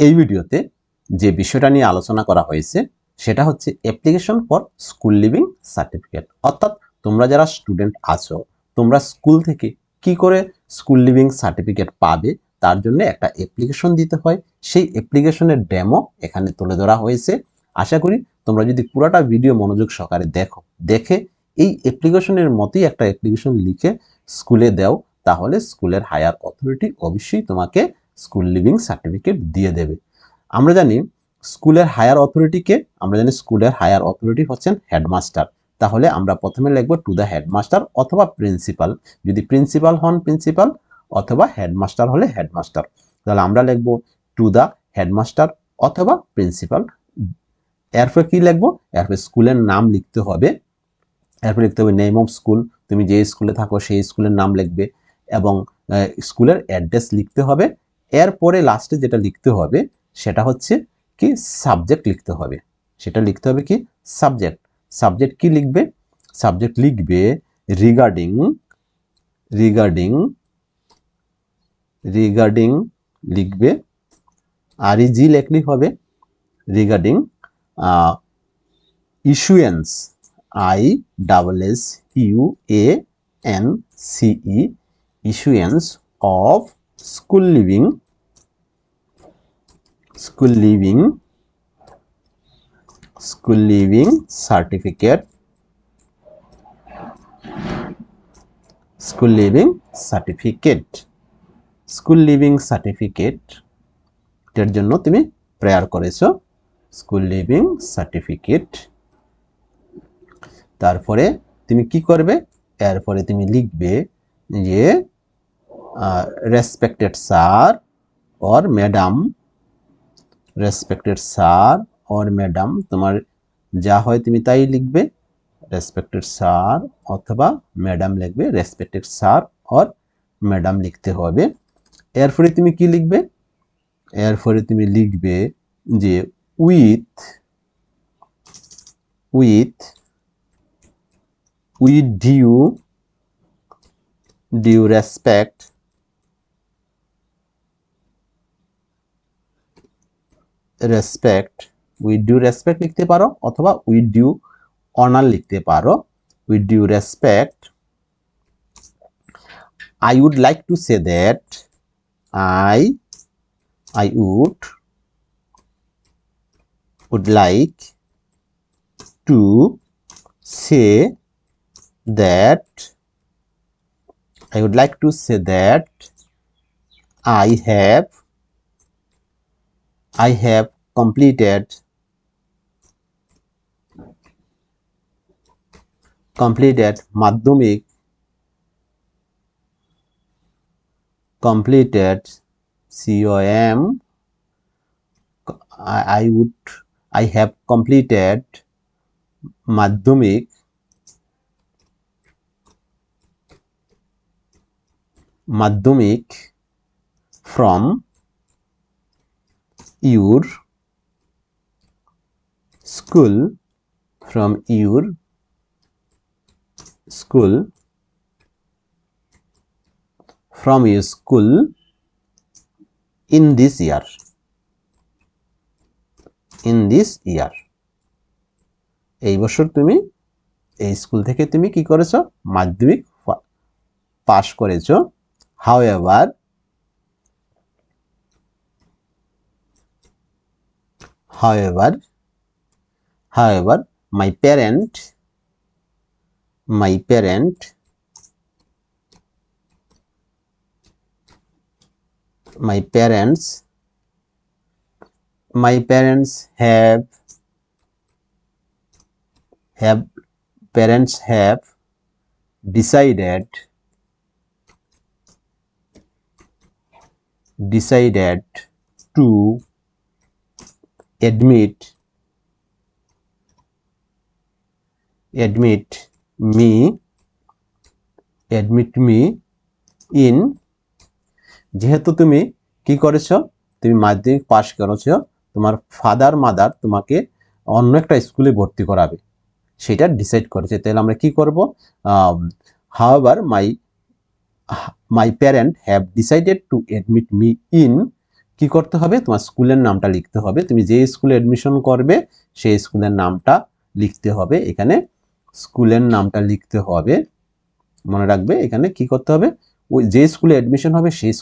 এই ভিডিওতে যে বিষয়টা নিয়ে আলোচনা করা হয়েছে সেটা হচ্ছে application for school living certificate. অর্থাৎ তোমরা যারা স্টুডেন্ট আছো, তোমরা স্কুল থেকে কি করে স্কুল লিভিং সার্টিফিকেট পাবে তার জন্য একটা অ্যাপ্লিকেশন দিতে হয়। সেই অ্যাপ্লিকেশনের ডেমো এখানে তুলে ধরা হয়েছে। আশা করি তোমরা যদি পুরোটা ভিডিও মনোযোগ সহকারে দেখে এই অ্যাপ্লিকেশনের মতোই একটা অ্যাপ্লিকেশন লিখে স্কুলে দাও, তাহলে স্কুলের হায়ার অথরিটি অবশ্যই তোমাকে স্কুল লিভিং সার্টিফিকেট দিয়ে দেবে। আমরা জানি স্কুলের হায়ার অথরিটি হচ্ছেন হেডমাস্টার। তাহলে আমরা প্রথমে লিখব টু দ্য হেডমাস্টার অথবা প্রিন্সিপাল, যদি প্রিন্সিপাল হন প্রিন্সিপাল অথবা হেডমাস্টার হলে হেডমাস্টার। তাহলে আমরা লিখব টু দ্য হেডমাস্টার অথবা প্রিন্সিপাল। এরপর কি লিখবো, এরপর স্কুলের নাম লিখতে হবে। এরপর লিখতে হবে নেম অফ স্কুল, তুমি যে স্কুলে থাকো সেই স্কুলের নাম লিখবে এবং স্কুলের অ্যাড্রেস লিখতে হবে। এরপরে লাস্টে যেটা লিখতে হবে সেটা হচ্ছে কি সাবজেক্ট লিখতে হবে। সেটা লিখতে হবে কি সাবজেক্ট। সাবজেক্ট কি লিখবে, সাবজেক্ট লিখবে রিগার্ডিং লিখবে, আর জি লিখলেই হবে। Regarding issuance, ISSUANCE, issuance of school living certificate, school living certificate এর জন্য তুমি প্রেয়ার করেছো, স্কুল লিভিং সার্টিফিকেট। তারপরে তুমি কি করবে, এরপরে তুমি লিখবে যে রেসপেক্টেড স্যার অর ম্যাডাম, তোমার যা হয় তুমি তাই লিখবে। রেসপেক্টেড স্যার অথবা ম্যাডাম লিখবে, রেসপেক্টেড স্যার অর ম্যাডাম লিখতে হবে। এরপরে তুমি কি লিখবে, এরপরে তুমি লিখবে যে with due respect with due respect লিখতে পারো অথবা উইথ ডিউ অনার লিখতে পারো। With due respect I would like to say that I would like to say that I have completed madhyamik, I have completed madhyamik from your school in this year. এই বছর তুমি এই school থেকে তুমি কি করেছো, মাধ্যমিক পাস করেছো। however my parents have decided to admit me in, যেহেতু তুমি কি করেছো, তুমি মাধ্যমিক পাস করেছো, তোমার ফাদার মাদার তোমাকে অন্য একটা স্কুলে ভর্তি করাবে সেটা ডিসাইড করেছে। তাহলে আমরা কি করব, however my parents have decided to admit me in কি করতে হবে, তোমার স্কুলের নামটা লিখতে হবে। তুমি যে স্কুলে অ্যাডমিশন করবে সেই স্কুলের নামটা লিখতে হবে। এখানে স্কুলের নামটা লিখতে হবে। মনে রাখবে এখানে কি করতে হবে, ওই যে স্কুলে অ্যাডমিশন হবে সেই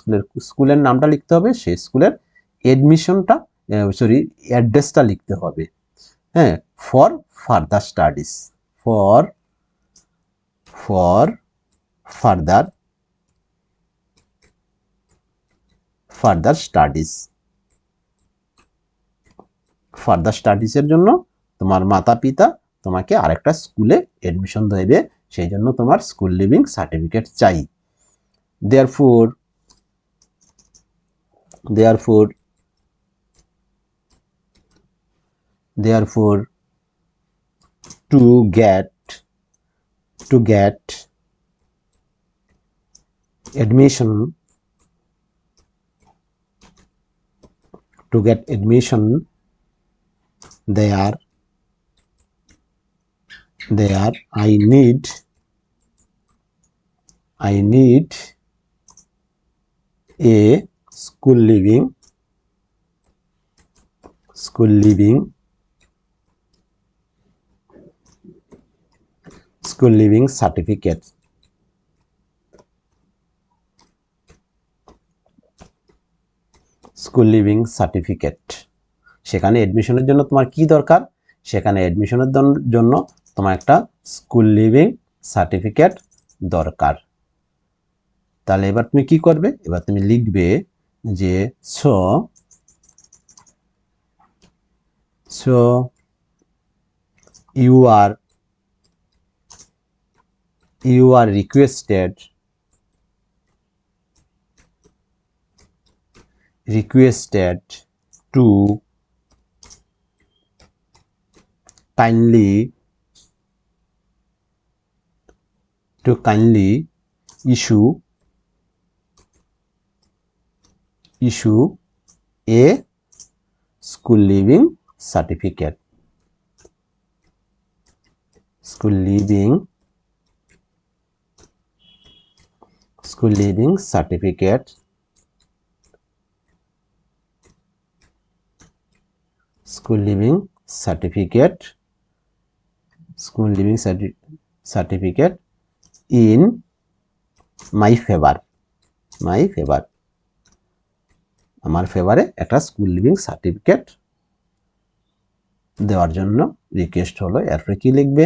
স্কুলের নামটা লিখতে হবে, সেই স্কুলের অ্যাডমিশনটা অ্যাড্রেসটা লিখতে হবে। হ্যাঁ, for further studies, for further studies, further স্টাডিজের জন্য তোমার মাতা পিতা তোমাকে আরেকটা স্কুলে অ্যাডমিশন দেবে, সেই জন্য তোমার স্কুল লিভিং সার্টিফিকেট চাই। therefore to get admission there I need a school living certificate। School living certificate, সেখানে অ্যাডমিশনের জন্য তোমার কি দরকার, সেখানে অ্যাডমিশনের জন্য তোমার একটা স্কুল লিভিং সার্টিফিকেট দরকার। তাহলে এবার তুমি কি করবে, এবার তুমি লিখবে যে so you are requested to kindly issue a school living certificate। school living certificate in my favor আমার ফেভারে একটা স্কুল লিভিং সার্টিফিকেট দেওয়ার জন্য রিকোয়েস্ট হলো। এরপরে কি লিখবে,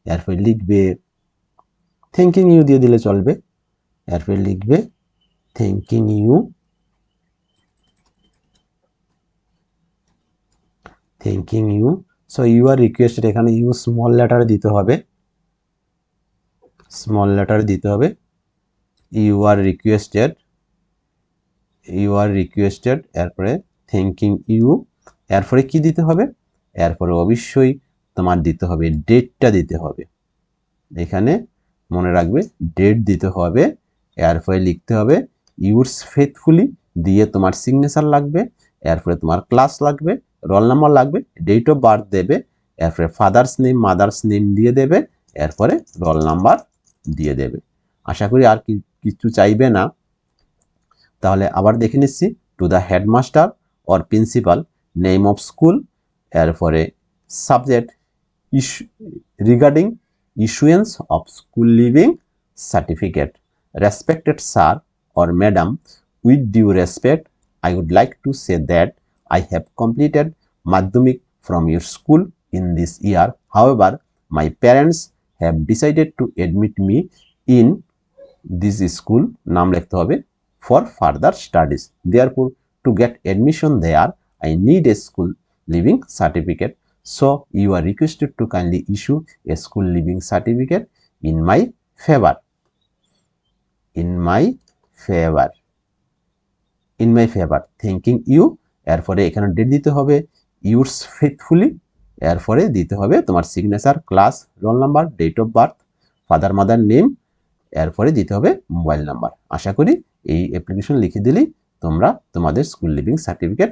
এরপরে লিখবে থ্যাঙ্কিং ইউ দিয়ে দিলে চলবে। এরপরে লিখবে thanking you so you are requested, এখানে ইউ স্মল লেটারে দিতে হবে, ইউ আর রিকোয়েস্টেড এরপরে থ্যাঙ্কিং ইউ। এরপরে কি দিতে হবে, এরপরে অবশ্যই তোমার দিতে হবে ডেটটা দিতে হবে, এখানে মনে রাখবে ডেট দিতে হবে। এরপরে লিখতে হবে ইউর্স ফেথফুলি দিয়ে তোমার সিগনেচার লাগবে, এরপরে তোমার ক্লাস লাগবে, রোল নাম্বার লাগবে, ডেট অফ বার্থ দেবে, এরপরে ফাদার্স নেম মাদার্স নেম দিয়ে দেবে, এরপরে রোল নাম্বার দিয়ে দেবে। আশা করি আর কিছু চাইবে না। তাহলে আবার দেখে নিচ্ছি, to the headmaster or principal, name of school, এরপরে subject regarding issuance of school living certificate, respected sir or madam, with due respect I would like to say that I have completed madhyamik from your school in this year. However, my parents have decided to admit me in this school, নাম লিখতে হবে, for further studies. Therefore, to get admission there I need a school living certificate. So you are requested to kindly issue a school living certificate in my favor. Thanking you। এরপরে এখানে date দিতে হবে, yours faithfully, এরপরে দিতে হবে তোমার signature, class, roll number, date of birth, father mother name, এরপরে দিতে হবে মোবাইল নাম্বার। আশা করি এই অ্যাপ্লিকেশন লিখে দিলেই তোমরা তোমাদের স্কুল লিভিং সার্টিফিকেট